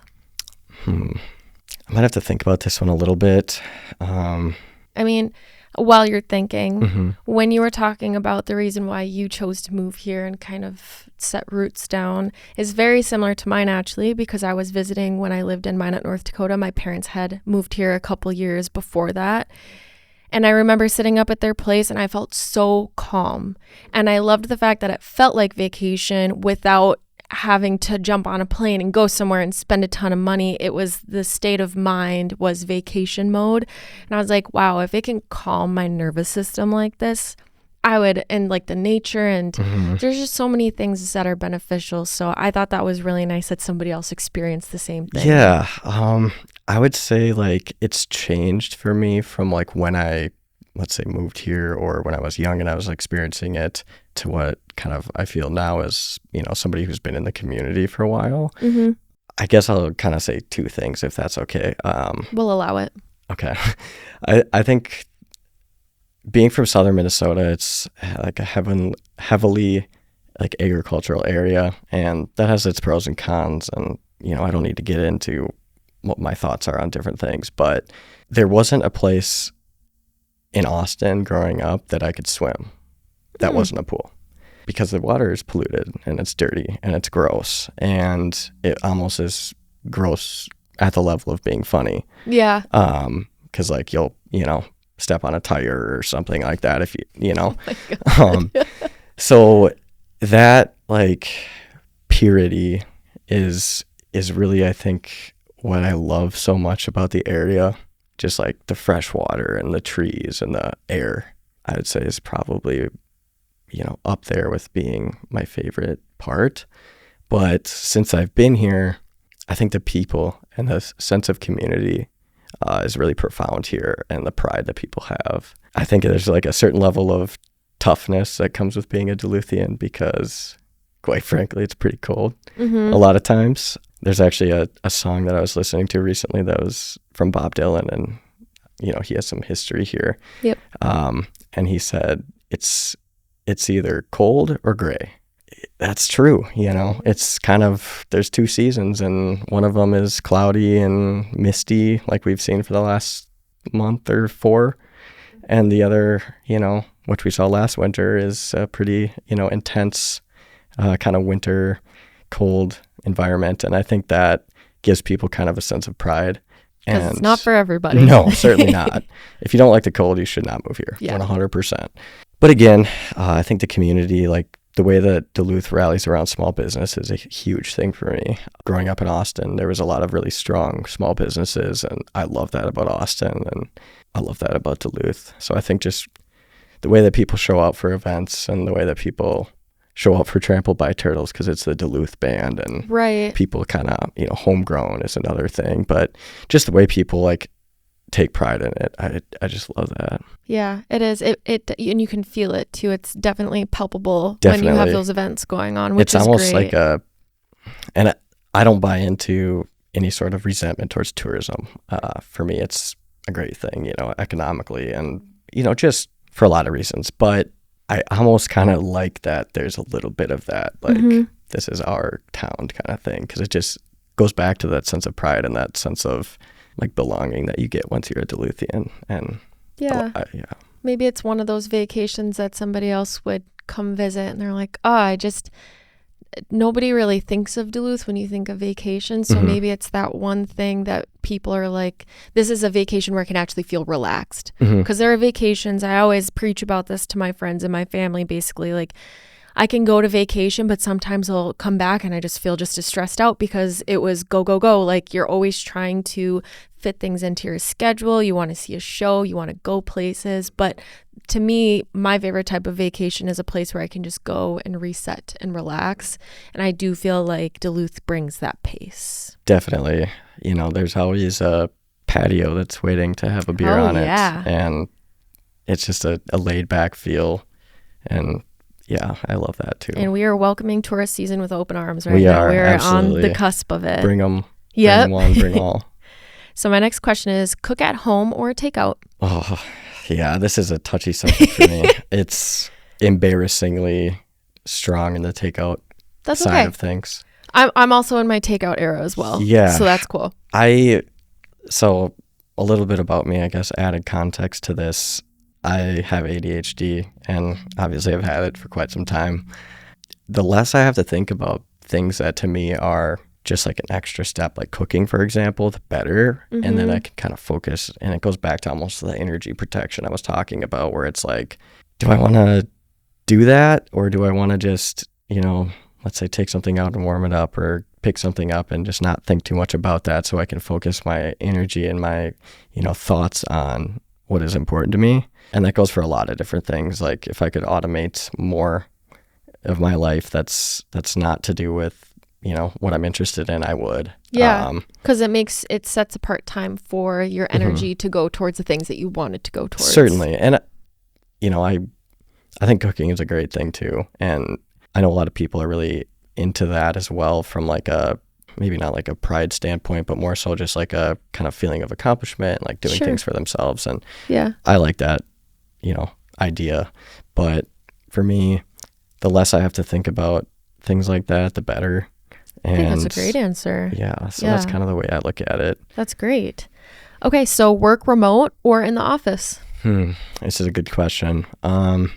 I might have to think about this one a little bit. I mean, while you're thinking, when you were talking about the reason why you chose to move here and kind of set roots down is very similar to mine, actually, because I was visiting when I lived in Minot, North Dakota. My parents had moved here a couple years before that. And I remember sitting up at their place and I felt so calm. And I loved the fact that it felt like vacation without having to jump on a plane and go somewhere and spend a ton of money. It was the state of mind was vacation mode. And I was like, wow, if it can calm my nervous system like this, I would, and like the nature, and there's just so many things that are beneficial. So I thought that was really nice that somebody else experienced the same thing. Yeah. I would say like it's changed for me from like when I, let's say, moved here or when I was young and I was experiencing it to what kind of I feel now as, somebody who's been in the community for a while. I guess I'll kind of say two things if that's okay. We'll allow it. Okay. I think being from southern Minnesota, it's like a heavily like agricultural area, and that has its pros and cons. And, I don't need to get into what my thoughts are on different things, but there wasn't a place in Austin growing up that I could swim that wasn't a pool, because the water is polluted and it's dirty and it's gross, and it almost is gross at the level of being funny. Yeah. Because like you'll step on a tire or something like that if you Oh my God. So that like purity is really, I think, what I love so much about the area. Just like the fresh water and the trees and the air, I would say is probably, up there with being my favorite part. But since I've been here, I think the people and the sense of community is really profound here, and the pride that people have. I think there's like a certain level of toughness that comes with being a Duluthian because, quite frankly, it's pretty cold a lot of times. There's actually a song that I was listening to recently that was from Bob Dylan, and he has some history here. Yep. And he said, it's either cold or gray. That's true. It's kind of, there's 2 seasons, and one of them is cloudy and misty, like we've seen for the last month or 4. And the other, which we saw last winter, is a pretty, intense kind of winter cold environment. And I think that gives people kind of a sense of pride. Because it's not for everybody. No, certainly not. If you don't like the cold, you should not move here. Yeah. 100%. But again, I think the community, like the way that Duluth rallies around small business is a huge thing for me. Growing up in Austin, there was a lot of really strong small businesses, and I love that about Austin, and I love that about Duluth. So I think just the way that people show up for events and the way that people show up for Trampled by Turtles, because it's the Duluth band, and right. people kind of, homegrown is another thing, but just the way people like take pride in it, I just love that. Yeah, it is. It and you can feel it too. It's definitely palpable Definitely. when you have those events going on, which it's is almost great. like and I don't buy into any sort of resentment towards tourism. For me, it's a great thing, economically, and just for a lot of reasons. But I almost kind of like that there's a little bit of that, like this is our town kind of thing, because it just goes back to that sense of pride and that sense of like belonging that you get once you're a Duluthian. And yeah. Maybe it's one of those vacations that somebody else would come visit and they're like, nobody really thinks of Duluth when you think of vacation. So maybe it's that one thing that people are like, this is a vacation where I can actually feel relaxed. Because there are vacations, I always preach about this to my friends and my family, basically, like I can go to vacation, but sometimes I'll come back and I just feel just as stressed out because it was go, go, go. Like you're always trying to fit things into your schedule. You want to see a show, you want to go places. But to me, my favorite type of vacation is a place where I can just go and reset and relax. And I do feel like Duluth brings that pace. Definitely. There's always a patio that's waiting to have a beer on it. And it's just a laid back feel. And yeah, I love that too. And we are welcoming tourist season with open arms right we now. Are, we're absolutely. on the cusp of it. Bring them. Yep. Bring one, bring all. So my next question is, cook at home or takeout? Oh, yeah, this is a touchy subject for me. It's embarrassingly strong in the takeout side of things. I'm also in my takeout era as well. Yeah. So that's cool. So a little bit about me, I guess, added context to this. I have ADHD, and obviously I've had it for quite some time. The less I have to think about things that to me are just like an extra step, like cooking, for example, the better. And then I can kind of focus, and it goes back to almost the energy protection I was talking about, where it's like, do I want to do that, or do I want to just, let's say take something out and warm it up, or pick something up and just not think too much about that, so I can focus my energy and my, thoughts on what is important to me. And that goes for a lot of different things. Like if I could automate more of my life that's not to do with, what I'm interested in, I would. Yeah, because it sets apart time for your energy to go towards the things that you wanted to go towards. Certainly. And, I think cooking is a great thing too. And I know a lot of people are really into that as well, from like maybe not like a pride standpoint, but more so just like a kind of feeling of accomplishment, like doing things for themselves. And I like that, idea. But for me, the less I have to think about things like that, the better. And I think that's a great answer. Yeah. So that's kind of the way I look at it. That's great. Okay. So work remote or in the office? This is a good question. I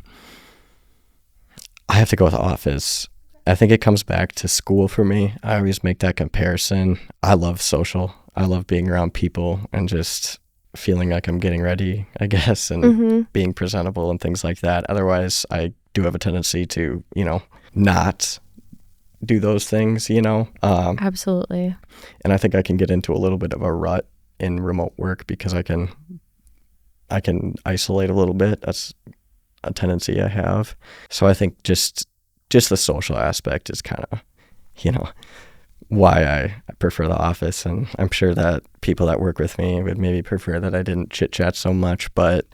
have to go with office. I think it comes back to school for me. I always make that comparison. I love social. I love being around people and just feeling like I'm getting ready, I guess, and being presentable and things like that. Otherwise, I do have a tendency to, not do those things, Absolutely. And I think I can get into a little bit of a rut in remote work because I can isolate a little bit. That's a tendency I have. So I think just the social aspect is kind of, why I prefer the office. And I'm sure that people that work with me would maybe prefer that I didn't chit chat so much, but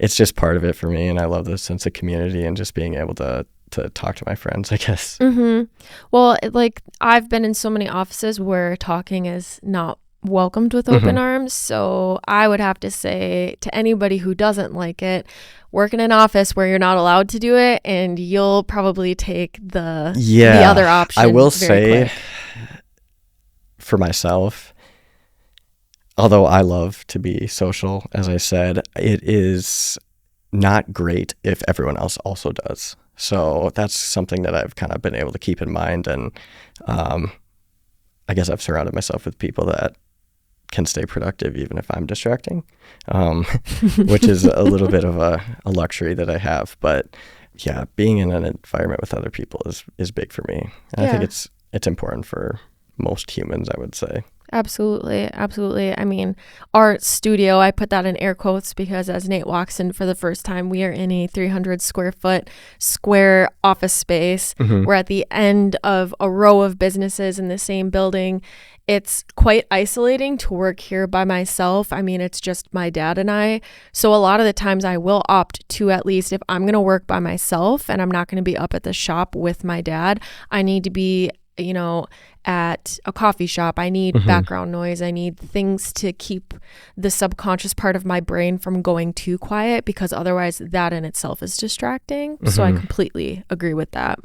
it's just part of it for me. And I love the sense of community and just being able to talk to my friends, I guess. Well, like I've been in so many offices where talking is not welcomed with open arms. So I would have to say to anybody who doesn't like it, work in an office where you're not allowed to do it, and you'll probably take the other option. I will say quick. For myself, although I love to be social, as I said, it is not great if everyone else also does. So that's something that I've kind of been able to keep in mind. And I guess I've surrounded myself with people that can stay productive even if I'm distracting, which is a little bit of a luxury that I have. But yeah, being in an environment with other people is big for me. And I think it's important for most humans, I would say. Absolutely. I mean, our studio, I put that in air quotes because as Nate walks in for the first time, we are in a 300 square foot square office space. We're at the end of a row of businesses in the same building. It's quite isolating to work here by myself. I mean, it's just my dad and I. So a lot of the times I will opt to, at least if I'm going to work by myself and I'm not going to be up at the shop with my dad, I need to be, at a coffee shop. I need background noise. I need things to keep the subconscious part of my brain from going too quiet, because otherwise that in itself is distracting. So I completely agree with that.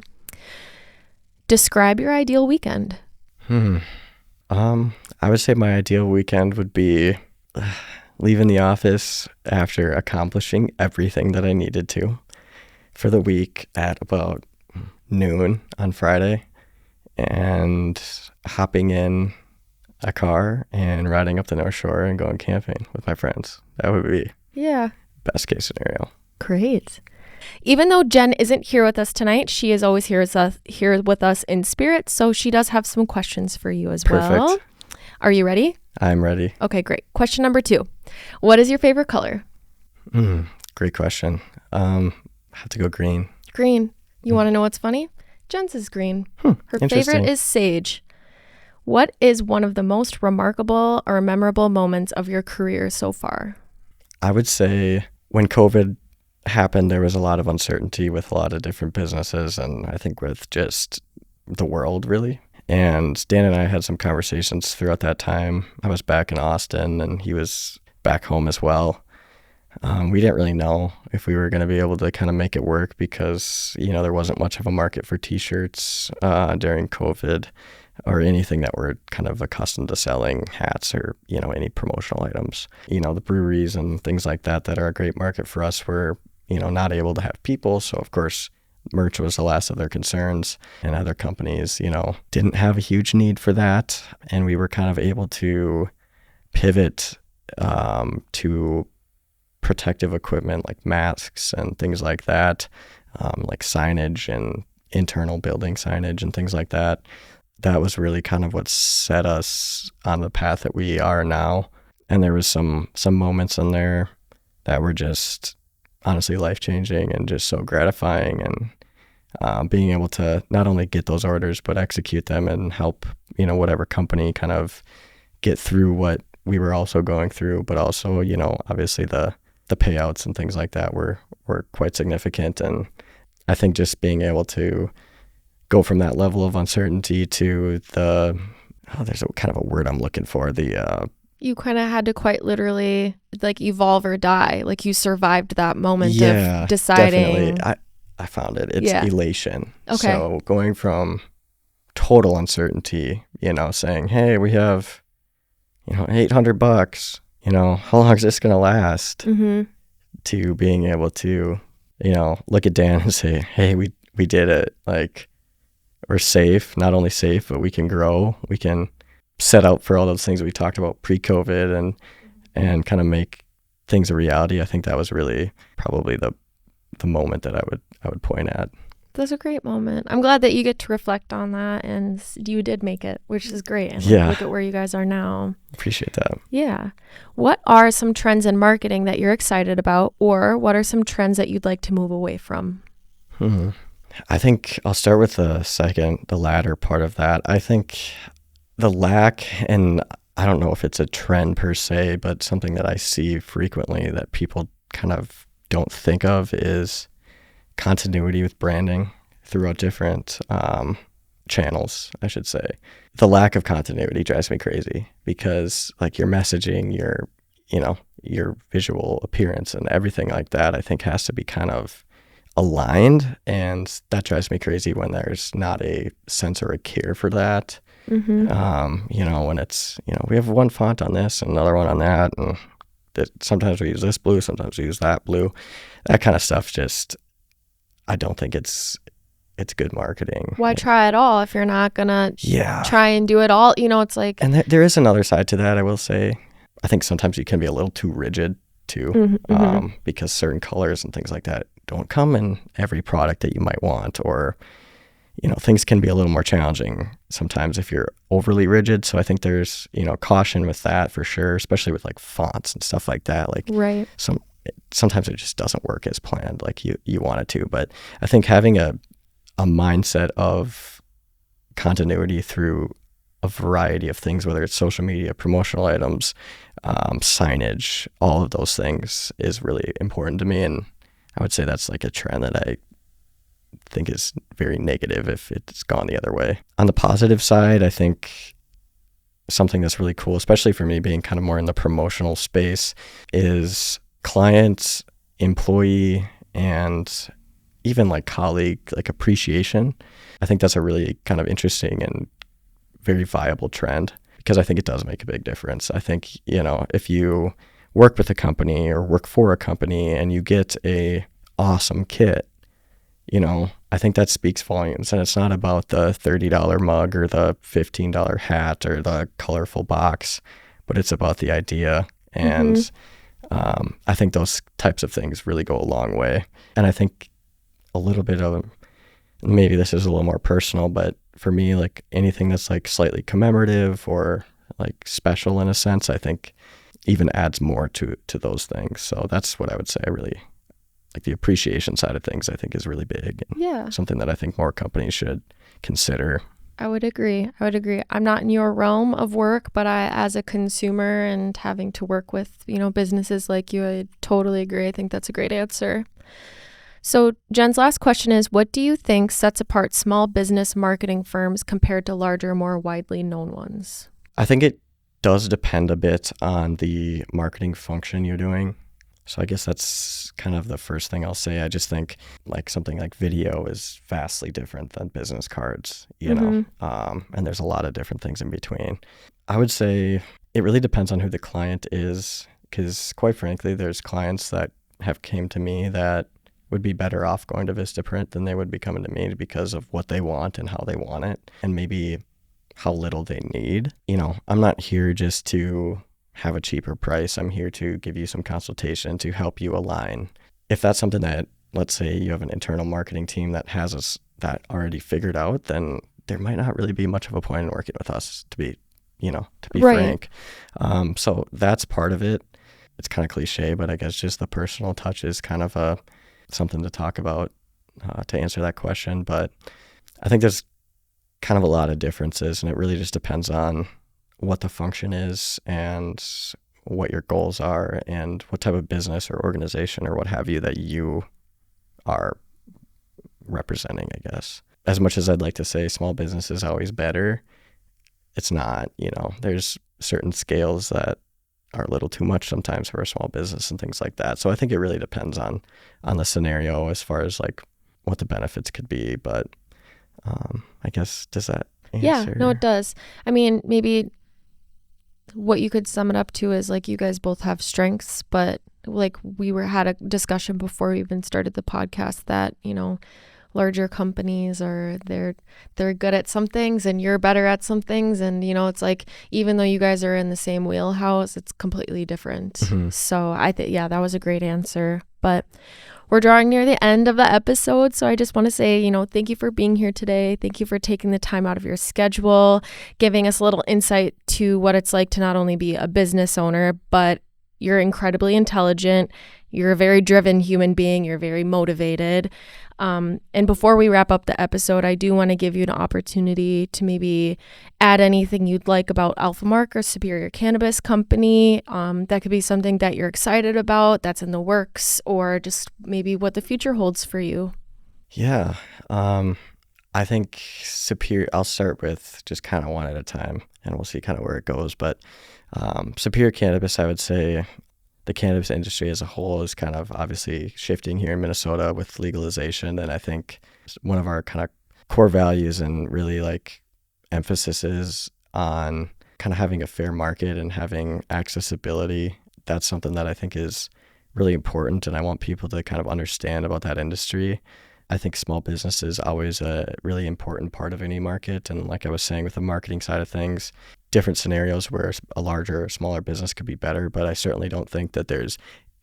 Describe your ideal weekend. I would say my ideal weekend would be leaving the office after accomplishing everything that I needed to for the week at about noon on Friday, and hopping in a car and riding up the North Shore and going camping with my friends. That would be best case scenario. Great. Even though Jen isn't here with us tonight, she is always here with us in spirit. So she does have some questions for you as well. Are you ready? I'm ready. Okay, great. Question number 2. What is your favorite color? Great question. I have to go green. Green. You want to know what's funny? Jen's is green. Her favorite is sage. What is one of the most remarkable or memorable moments of your career so far? I would say when COVID happened, there was a lot of uncertainty with a lot of different businesses, and I think with just the world, really. And Dan and I had some conversations throughout that time. I was back in Austin, and he was back home as well. We didn't really know if we were going to be able to kind of make it work because, there wasn't much of a market for T-shirts during COVID or anything that we're kind of accustomed to selling, hats or, any promotional items. The breweries and things like that are a great market for us were, not able to have people. So, of course, merch was the last of their concerns, and other companies, didn't have a huge need for that. And we were kind of able to pivot to protective equipment like masks and things like that, like signage and internal building signage and things like that. That was really kind of what set us on the path that we are now. And there was some moments in there that were just honestly life-changing and just so gratifying, and being able to not only get those orders but execute them and help whatever company kind of get through what we were also going through, but also obviously the payouts and things like that were quite significant. And I think just being able to go from that level of uncertainty to there's a kind of a word I'm looking for, you kind of had to quite literally like evolve or die. Like you survived that moment of deciding. Definitely. I found it. It's elation. Okay. So going from total uncertainty, saying, hey, we have, $800, how long is this going to last? To being able to, look at Dan and say, hey, we did it. Like, we're safe, not only safe, but we can grow. We can set out for all those things that we talked about pre-COVID and kind of make things a reality. I think that was really probably the moment that I would point at. That's a great moment. I'm glad that you get to reflect on that, and you did make it, which is great. And look at where you guys are now. Appreciate that. Yeah. What are some trends in marketing that you're excited about, or what are some trends that you'd like to move away from? I think I'll start with the latter part of that. I think the lack, and I don't know if it's a trend per se, but something that I see frequently that people kind of don't think of is continuity with branding throughout different channels, I should say. The lack of continuity drives me crazy because like your messaging, your visual appearance and everything like that, I think has to be kind of aligned. And that drives me crazy when there's not a sense or a care for that. When it's, we have one font on this and another one on that. And sometimes we use this blue, sometimes we use that blue. That kind of stuff just, I don't think it's good marketing. Why try it all if you're not gonna try and do it all? It's like, and there is another side to that, I will say. I think sometimes you can be a little too rigid too, because certain colors and things like that don't come in every product that you might want, or things can be a little more challenging sometimes if you're overly rigid. So I think there's caution with that for sure, especially with like fonts and stuff like that. Like right. Sometimes it just doesn't work as planned like you want it to. But I think having a mindset of continuity through a variety of things, whether it's social media, promotional items, signage, all of those things is really important to me. And I would say that's like a trend that I think is very negative if it's gone the other way. On the positive side, I think something that's really cool, especially for me being kind of more in the promotional space, is clients, employee, and even like colleague, like appreciation. I think that's a really kind of interesting and very viable trend because I think it does make a big difference. I think, if you work with a company or work for a company and you get a awesome kit, I think that speaks volumes. And it's not about the $30 mug or the $15 hat or the colorful box, but it's about the idea. And I think those types of things really go a long way. And I think a little bit of, maybe this is a little more personal, but for me, like anything that's like slightly commemorative or like special in a sense, I think even adds more to those things. So that's what I would say. I really like the appreciation side of things, I think is really big. And something that I think more companies should consider. I would agree. I'm not in your realm of work, but as a consumer and having to work with, businesses like you, I totally agree. I think that's a great answer. So Jen's last question is, what do you think sets apart small business marketing firms compared to larger, more widely known ones? I think it does depend a bit on the marketing function you're doing. So I guess that's kind of the first thing I'll say. I just think like something like video is vastly different than business cards, and there's a lot of different things in between. I would say it really depends on who the client is, because quite frankly, there's clients that have came to me that would be better off going to Vistaprint than they would be coming to me because of what they want and how they want it, and maybe how little they need. I'm not here just to have a cheaper price. I'm here to give you some consultation to help you align. If that's something that, let's say you have an internal marketing team that has that already figured out, then there might not really be much of a point in working with us, to be frank. So that's part of it. It's kind of cliche, but I guess just the personal touch is kind of something to talk about to answer that question. But I think there's kind of a lot of differences, and it really just depends on what the function is and what your goals are and what type of business or organization or what have you that you are representing, I guess. As much as I'd like to say small business is always better, it's not. There's certain scales that are a little too much sometimes for a small business and things like that. So I think it really depends on the scenario as far as like what the benefits could be. But I guess, does that answer? Yeah, no, it does. I mean, maybe what you could sum it up to is like you guys both have strengths, but like had a discussion before we even started the podcast that, larger companies they're good at some things and you're better at some things, and it's like even though you guys are in the same wheelhouse, it's completely different. So I think that was a great answer. But we're drawing near the end of the episode, so I just want to say, thank you for being here today. Thank you for taking the time out of your schedule, giving us a little insight to what it's like to not only be a business owner, but you're incredibly intelligent. You're a very driven human being. You're very motivated. And before we wrap up the episode, I do want to give you an opportunity to maybe add anything you'd like about Alphamark or Superior Cannabis Company. That could be something that you're excited about, that's in the works, or just maybe what the future holds for you. Yeah. I I think Superior, I'll start with just kind of one at a time and we'll see kind of where it goes. But Superior Cannabis, I would say the cannabis industry as a whole is kind of obviously shifting here in Minnesota with legalization. And I think one of our kind of core values and really like emphasis is on kind of having a fair market and having accessibility. That's something that I think is really important. And I want people to kind of understand about that industry. I think small business is always a really important part of any market. And like I was saying with the marketing side of things, different scenarios where a larger or smaller business could be better, but I certainly don't think that there's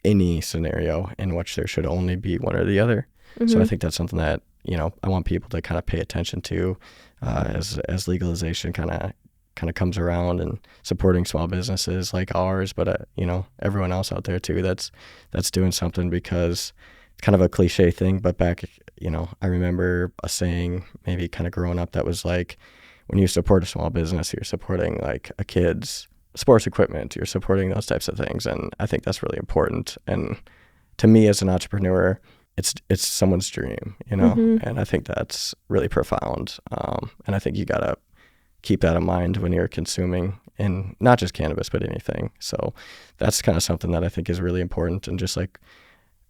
any scenario in which there should only be one or the other. Mm-hmm. So I think that's something that, I want people to kind of pay attention to as legalization kind of comes around, and supporting small businesses like ours, but everyone else out there too that's doing something, because it's kind of a cliche thing, but back, I remember a saying maybe kind of growing up that was like, when you support a small business, you're supporting like a kid's sports equipment, you're supporting those types of things. And I think that's really important. And to me as an entrepreneur, it's someone's dream, mm-hmm. and I think that's really profound. And I think you got to keep that in mind when you're consuming, and not just cannabis, but anything. So that's kind of something that I think is really important. And just like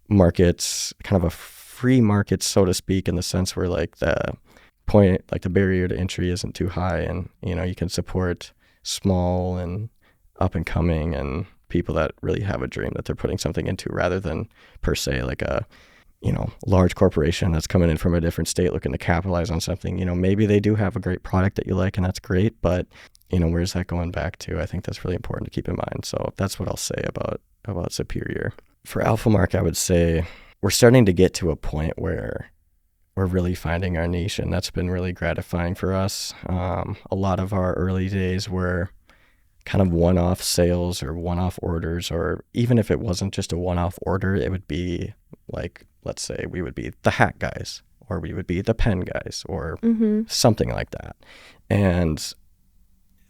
markets, kind of a free market, so to speak, in the sense where like the barrier to entry isn't too high, and you can support small and up and coming and people that really have a dream that they're putting something into, rather than per se like a large corporation that's coming in from a different state looking to capitalize on something. Maybe they do have a great product that you like, and that's great, but where's that going back to? I think that's really important to keep in mind. So that's what I'll say about Superior. For Alphamark, I would say we're starting to get to a point where we're really finding our niche, and that's been really gratifying for us. A lot of our early days were kind of one-off sales or one-off orders, or even if it wasn't just a one-off order, it would be like, let's say we would be the hat guys, or we would be the pen guys, or mm-hmm. something like that. And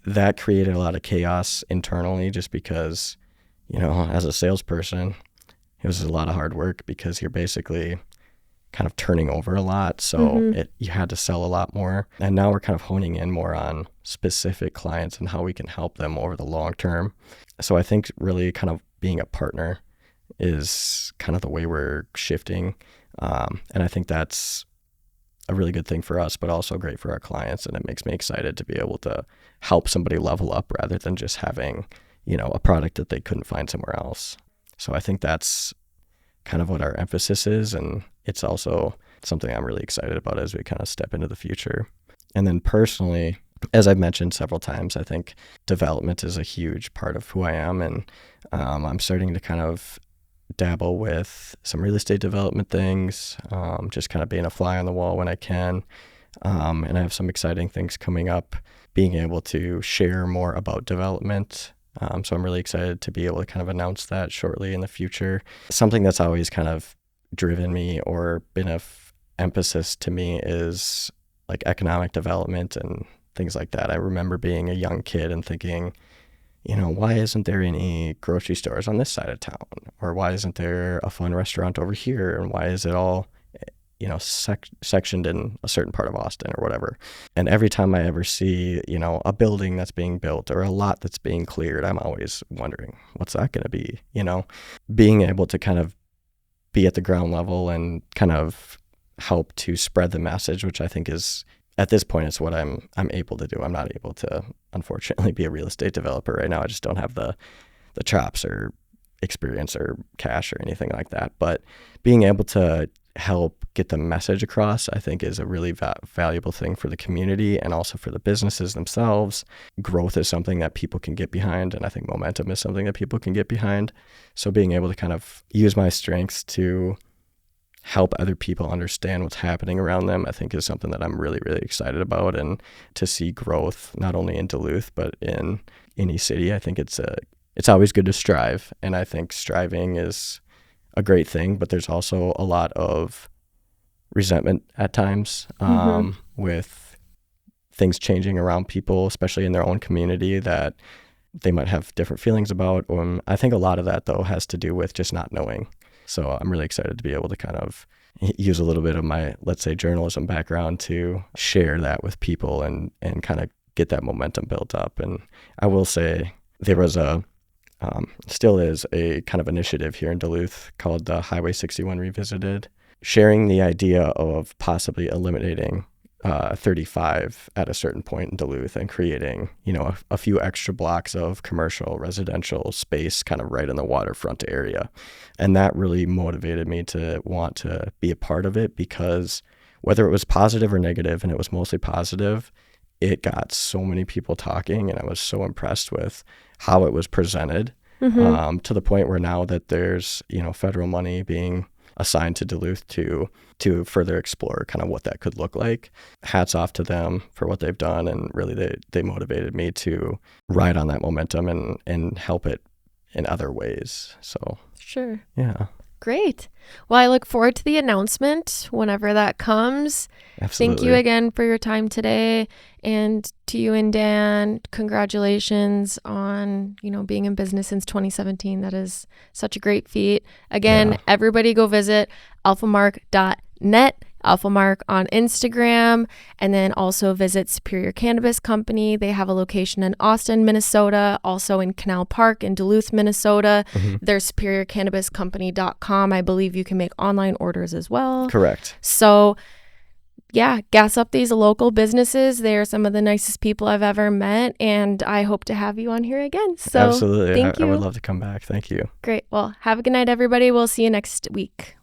that created a lot of chaos internally, just because, as a salesperson, it was a lot of hard work, because you're basically kind of turning over a lot. So mm-hmm. You had to sell a lot more. And now we're kind of honing in more on specific clients and how we can help them over the long term. So I think really kind of being a partner is kind of the way we're shifting. And I think that's a really good thing for us, but also great for our clients. And it makes me excited to be able to help somebody level up, rather than just having, a product that they couldn't find somewhere else. So I think that's kind of what our emphasis is. And it's also something I'm really excited about as we kind of step into the future. And then personally, as I've mentioned several times, I think development is a huge part of who I am. And I'm starting to kind of dabble with some real estate development things, just kind of being a fly on the wall when I can. And I have some exciting things coming up, being able to share more about development. So I'm really excited to be able to kind of announce that shortly in the future. Something that's always kind of driven me or been of emphasis to me is like economic development and things like that. I remember being a young kid and thinking, why isn't there any grocery stores on this side of town? Or why isn't there a fun restaurant over here? And why is it all, sectioned in a certain part of Austin or whatever? And every time I ever see, a building that's being built or a lot that's being cleared, I'm always wondering, what's that going to be? Being able to kind of be at the ground level and kind of help to spread the message, which I think is, at this point, it's what I'm able to do. I'm not able to, unfortunately, be a real estate developer right now. I just don't have the chops or experience or cash or anything like that. But being able to help get the message across, I think, is a really valuable thing for the community and also for the businesses themselves. Growth is something that people can get behind, and I think momentum is something that people can get behind. So being able to kind of use my strengths to help other people understand what's happening around them, I think is something that I'm really, really excited about. And to see growth, not only in Duluth, but in any city, I think it's always good to strive. And I think striving is a great thing, but there's also a lot of resentment at times with things changing around people, especially in their own community, that they might have different feelings about. I think a lot of that, though, has to do with just not knowing. So I'm really excited to be able to kind of use a little bit of my, let's say, journalism background to share that with people and kind of get that momentum built up. And I will say there was still is a kind of initiative here in Duluth called Highway 61 Revisited, sharing the idea of possibly eliminating 35 at a certain point in Duluth and creating, a few extra blocks of commercial residential space kind of right in the waterfront area. And that really motivated me to want to be a part of it, because whether it was positive or negative, and it was mostly positive, it got so many people talking, and I was so impressed with how it was presented, to the point where now that there's, federal money being assigned to Duluth to further explore kind of what that could look like. Hats off to them for what they've done, and really they motivated me to ride on that momentum and help it in other ways. So sure. Yeah. Great. Well, I look forward to the announcement whenever that comes. Absolutely. Thank you again for your time today. And to you and Dan, congratulations on, being in business since 2017. That is such a great feat. Again, Everybody go visit alphamark.net, Alphamark on Instagram, and then also visit Superior Cannabis Company. They have a location in Austin, Minnesota, also in Canal Park in Duluth, Minnesota. There's superiorcannabiscompany.com. I believe you can make online orders as well. Correct. So yeah, gas up these local businesses. They are some of the nicest people I've ever met, and I hope to have you on here again. So absolutely. Thank you. I would love to come back. Thank you. Great. Well, have a good night, everybody. We'll see you next week.